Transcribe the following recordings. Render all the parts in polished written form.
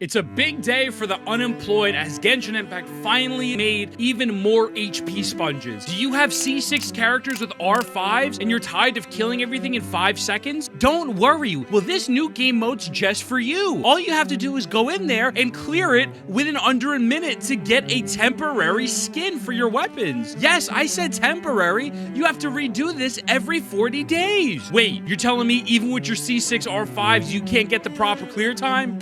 It's a big day for the unemployed as Genshin Impact finally made even more HP sponges. Do you have C6 characters with R5s and you're tired of killing everything in 5 seconds? Don't worry, well this new game mode's just for you. All you have to do is go in there and clear it within under a minute to get a temporary skin for your weapons. Yes, I said temporary. You have to redo this every 40 days. Wait, you're telling me even with your C6 R5s you can't get the proper clear time?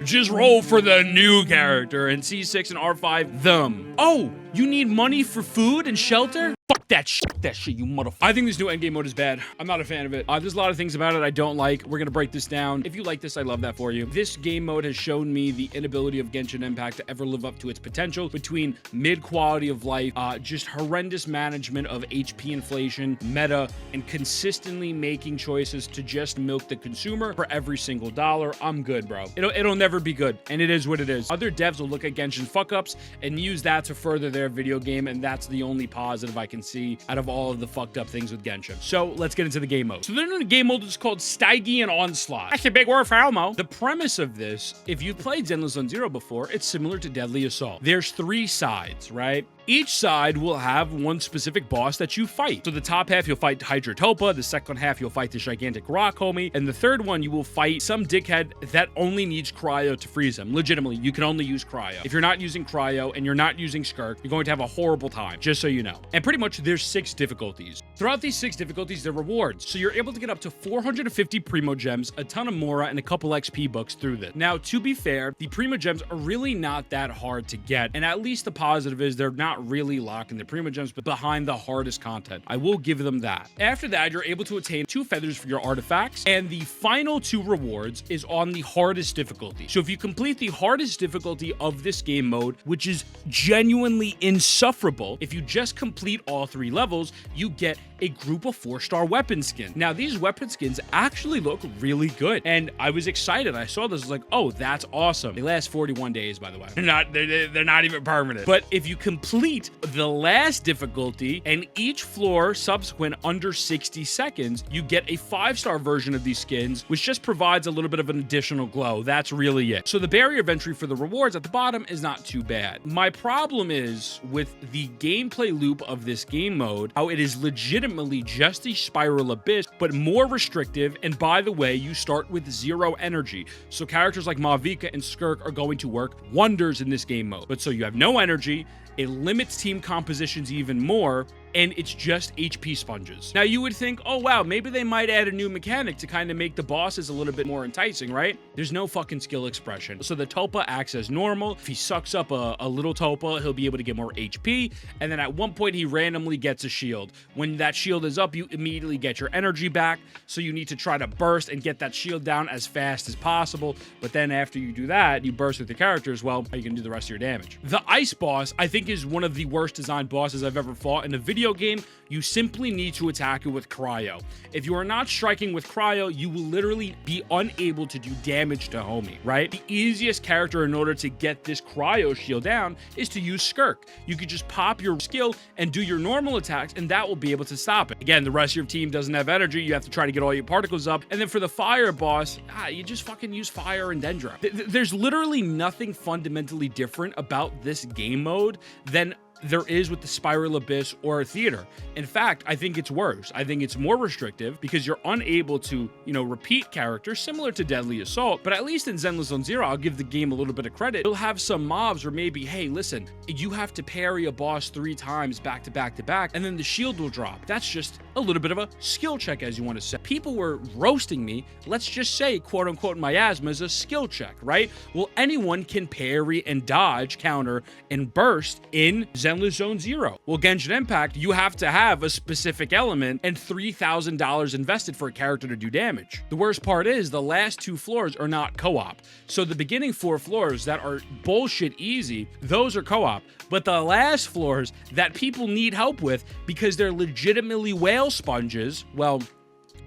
Just roll for the new character and C6 and R5 them. Oh, you need money for food and shelter? Fuck that shit, you motherfucker. I think this new endgame mode is bad. I'm not a fan of it. There's a lot of things about it I don't like. We're gonna break this down. If you like this, I love that for you. This game mode has shown me the inability of Genshin Impact to ever live up to its potential between mid-quality of life, just horrendous management of HP inflation, meta, and consistently making choices to just milk the consumer for every single dollar. I'm good, bro. It'll never be good, and it is what it is. Other devs will look at Genshin fuck-ups and use that to further their video game, and that's the only positive I can see out of all of the fucked up things with Genshin. So let's get into the game mode. So the new game mode is called Stygian Onslaught. That's a big word for Elmo. The premise of this, if you've played Zenless Zero before, it's similar to Deadly Assault. There's 3 sides, right? Each side will have one specific boss that you fight. So the top half, you'll fight Hydrotopa. The second half, you'll fight the gigantic rock homie. And the third one, you will fight some dickhead that only needs cryo to freeze him. Legitimately, you can only use cryo. If you're not using cryo and you're not using Skirk, you're going to have a horrible time, just so you know. And pretty much there's 6 difficulties. Throughout these 6 difficulties, there are rewards. So you're able to get up to 450 Primo Gems, a ton of Mora, and a couple XP books through this. Now, to be fair, the Primo Gems are really not that hard to get. And at least the positive is they're not really locking the Primo Gems, but behind the hardest content. I will give them that. After that, you're able to attain 2 feathers for your artifacts, and the final 2 rewards is on the hardest difficulty. So if you complete the hardest difficulty of this game mode, which is genuinely insufferable, if you just complete all 3 levels, you get a group of 4-star weapon skins. Now, these weapon skins actually look really good, and I was excited. I saw this, I was like, oh, that's awesome. They last 41 days, by the way. They're not even permanent. But if you complete the last difficulty and each floor subsequent under 60 seconds, you get a 5-star version of these skins, which just provides a little bit of an additional glow. That's really it. So the barrier of entry for the rewards at the bottom is not too bad. My problem is with the gameplay loop of this game mode, how it is legitimately just a spiral abyss, but more restrictive. And by the way, you start with 0 energy. So characters like Mavica and Skirk are going to work wonders in this game mode. But so you have no energy, it limits team compositions even more, and it's just HP sponges. Now you would think, oh wow, maybe they might add a new mechanic to kind of make the bosses a little bit more enticing, right? There's no fucking skill expression. So the Topa acts as normal. If he sucks up a little Topa, he'll be able to get more HP, and then at one point he randomly gets a shield. When that shield is up, you immediately get your energy back, so you need to try to burst and get that shield down as fast as possible. But then after you do that, you burst with your characters, well, you can do the rest of your damage. The ice boss, I think, is one of the worst designed bosses I've ever fought in a video game. You simply need to attack it with cryo. If you are not striking with cryo, you will literally be unable to do damage to homie, right? The easiest character in order to get this cryo shield down is to use Skirk. You could just pop your skill and do your normal attacks, and that will be able to stop it. Again, the rest of your team doesn't have energy. You have to try to get all your particles up. And then for the fire boss, you just fucking use fire and Dendra. There's literally nothing fundamentally different about this game mode than there is with the Spiral Abyss or Theater. In fact, I think it's worse. I think it's more restrictive because you're unable to, repeat characters similar to Deadly Assault, but at least in Zenless Zone Zero, I'll give the game a little bit of credit. You'll have some mobs where maybe, hey, listen, you have to parry a boss 3 times back to back to back, and then the shield will drop. That's just a little bit of a skill check, as you want to say. People were roasting me. Let's just say, quote unquote, miasma is a skill check, right? Well, anyone can parry and dodge, counter, and burst in Zenless Zone Zero. Well, Genshin Impact, you have to have a specific element and $3,000 invested for a character to do damage. The worst part is the last 2 floors are not co-op. So the beginning 4 floors that are bullshit easy, those are co-op. But the last floors that people need help with because they're legitimately whale sponges, well,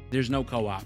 there's no co-op.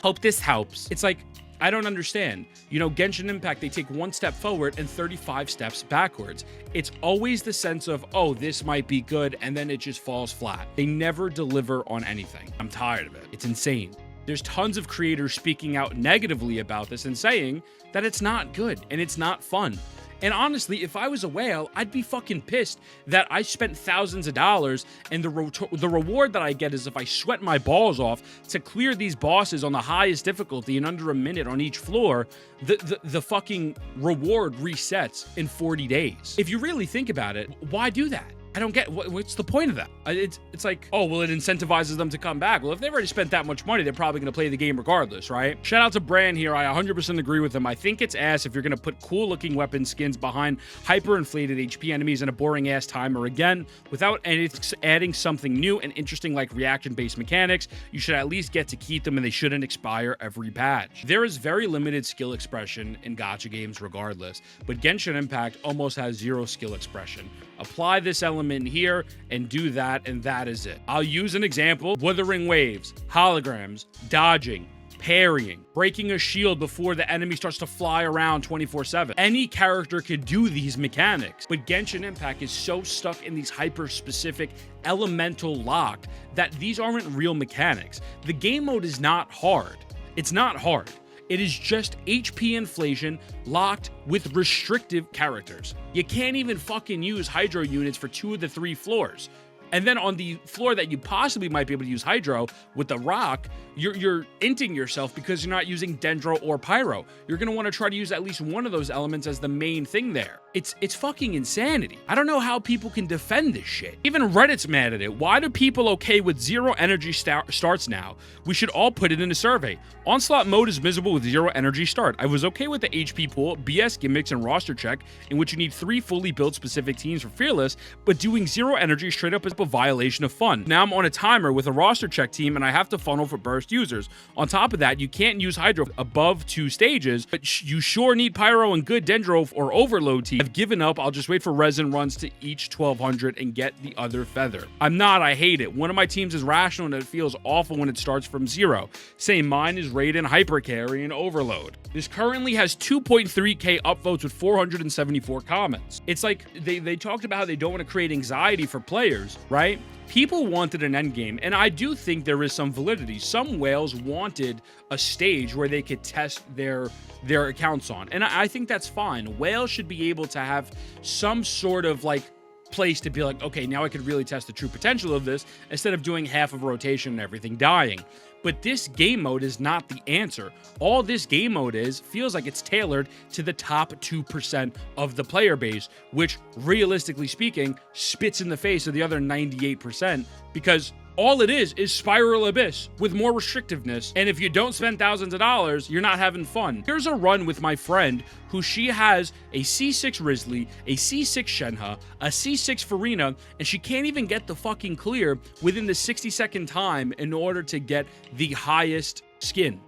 Hope this helps. It's like, I don't understand. Genshin Impact, they take 1 step forward and 35 steps backwards. It's always the sense of, oh, this might be good, and then it just falls flat. They never deliver on anything. I'm tired of it. It's insane. There's tons of creators speaking out negatively about this and saying that it's not good and it's not fun. And honestly, if I was a whale, I'd be fucking pissed that I spent thousands of dollars and the reward that I get is if I sweat my balls off to clear these bosses on the highest difficulty in under a minute on each floor, the fucking reward resets in 40 days. If you really think about it, why do that? I don't get what's the point of that. It's like, oh, well, it incentivizes them to come back. Well, if they've already spent that much money, they're probably going to play the game regardless, right? Shout out to Bran here. I 100% agree with him. I think it's ass if you're going to put cool looking weapon skins behind hyperinflated HP enemies and a boring ass timer again without adding something new and interesting like reaction based mechanics. You should at least get to keep them and they shouldn't expire every patch. There is very limited skill expression in gacha games regardless, but Genshin Impact almost has zero skill expression. Apply this element here and do that, and that is it. I'll use an example: withering waves, holograms, dodging, parrying, breaking a shield before the enemy starts to fly around 24/7. Any character could do these mechanics, but Genshin Impact is so stuck in these hyper-specific elemental locked that these aren't real mechanics. The game mode is not hard. It's not hard. It is just HP inflation locked with restrictive characters. You can't even fucking use Hydro units for 2 of the 3 floors. And then on the floor that you possibly might be able to use Hydro with the rock, you're inting yourself because you're not using Dendro or Pyro. You're going to want to try to use at least one of those elements as the main thing there. It's fucking insanity. I don't know how people can defend this shit. Even Reddit's mad at it. Why do people okay with 0 energy starts now? We should all put it in a survey. Onslaught mode is miserable with 0 energy start. I was okay with the HP pool, BS gimmicks, and roster check, in which you need 3 fully built specific teams for Fearless, but doing 0 energy straight up is a violation of fun. Now I'm on a timer with a roster check team and I have to funnel for burst users. On top of that, you can't use Hydro above 2 stages, but you sure need Pyro and good Dendro or Overload team. I've given up. I'll just wait for resin runs to each 1200 and get the other feather. I'm not. I hate it. One of my teams is rational and it feels awful when it starts from 0. Same, mine is Raiden, Hyper Carry, and Overload. This currently has 2.3k upvotes with 474 comments. It's like they talked about how they don't want to create anxiety for players, right? People wanted an endgame, and I do think there is some validity. Some whales wanted a stage where they could test their accounts on, and I think that's fine. Whales should be able to have some sort of like place to be like, okay, now I could really test the true potential of this instead of doing half of rotation and everything dying. But this game mode is not the answer. All this game mode feels like it's tailored to the top 2% of the player base, which realistically speaking spits in the face of the other 98%, because all it is Spiral Abyss with more restrictiveness. And if you don't spend thousands of dollars, you're not having fun. Here's a run with my friend who she has a C6 Risley, a C6 Shenhe, a C6 Farina, and she can't even get the fucking clear within the 60-second time in order to get the highest skin.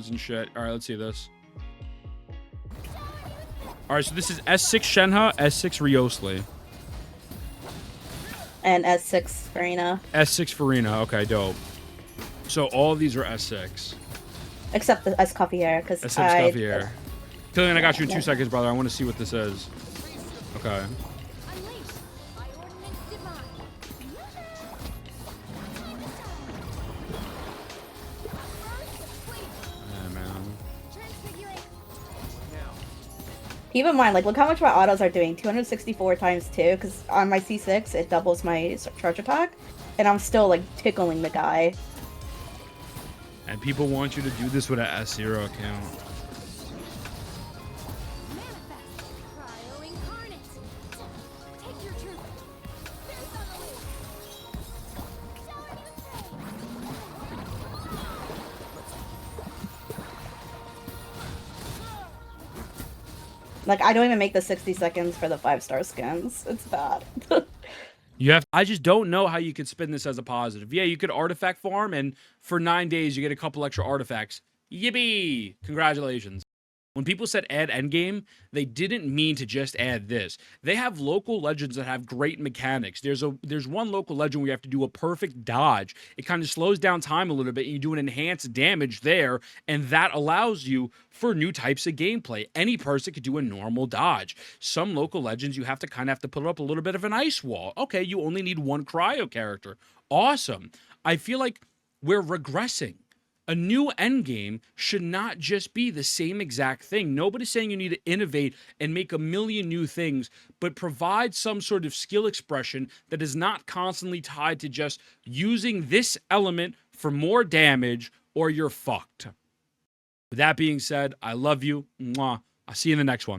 And shit. All right, let's see this. All right, so this is S6 Shenhe, S6 Riosli. And S6 Farina. S6 Farina, okay, dope. So all of these are S6. Except the S Coffee because S6 Coffee. Killian, I got you in 2 seconds, brother. I want to see what this is. Okay. Keep in mind, like, look how much my autos are doing. 264 times 2, because on my C6, it doubles my charge attack. And I'm still, like, tickling the guy. And people want you to do this with an S0 account. Like, I don't even make the 60 seconds for the 5-star skins. It's bad. I just don't know how you could spin this as a positive. Yeah, you could artifact farm, and for 9 days, you get a couple extra artifacts. Yippee! Congratulations. When people said add endgame, they didn't mean to just add this. They have local legends that have great mechanics. There's one local legend where you have to do a perfect dodge. It kind of slows down time a little bit, and you do an enhanced damage there, and that allows you for new types of gameplay. Any person could do a normal dodge. Some local legends, you have to put up a little bit of an ice wall. Okay, you only need one cryo character. Awesome. I feel like we're regressing. A new endgame should not just be the same exact thing. Nobody's saying you need to innovate and make a million new things, but provide some sort of skill expression that is not constantly tied to just using this element for more damage or you're fucked. With that being said, I love you. Mwah. I'll see you in the next one.